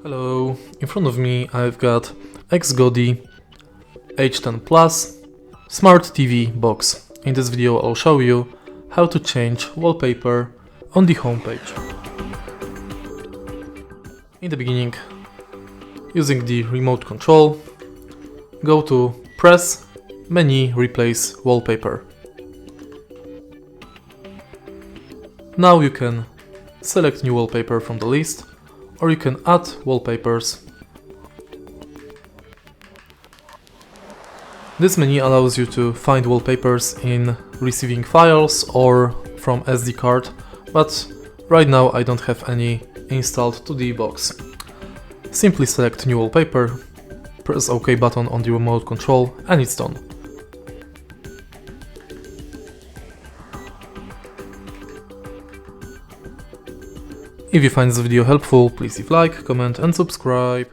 Hello, in front of me I've got XGODY H10 Plus Smart TV box. In this video I'll show you how to change wallpaper on the home page. In the beginning, using the remote control, go to Press, Menu, Replace Wallpaper. Now you can select new wallpaper from the list, or you can add wallpapers. This menu allows you to find wallpapers in receiving files or from SD card, but right now I don't have any installed to the box. Simply select new wallpaper, press OK button on the remote control, and it's done. If you find this video helpful, please leave a like, comment and subscribe.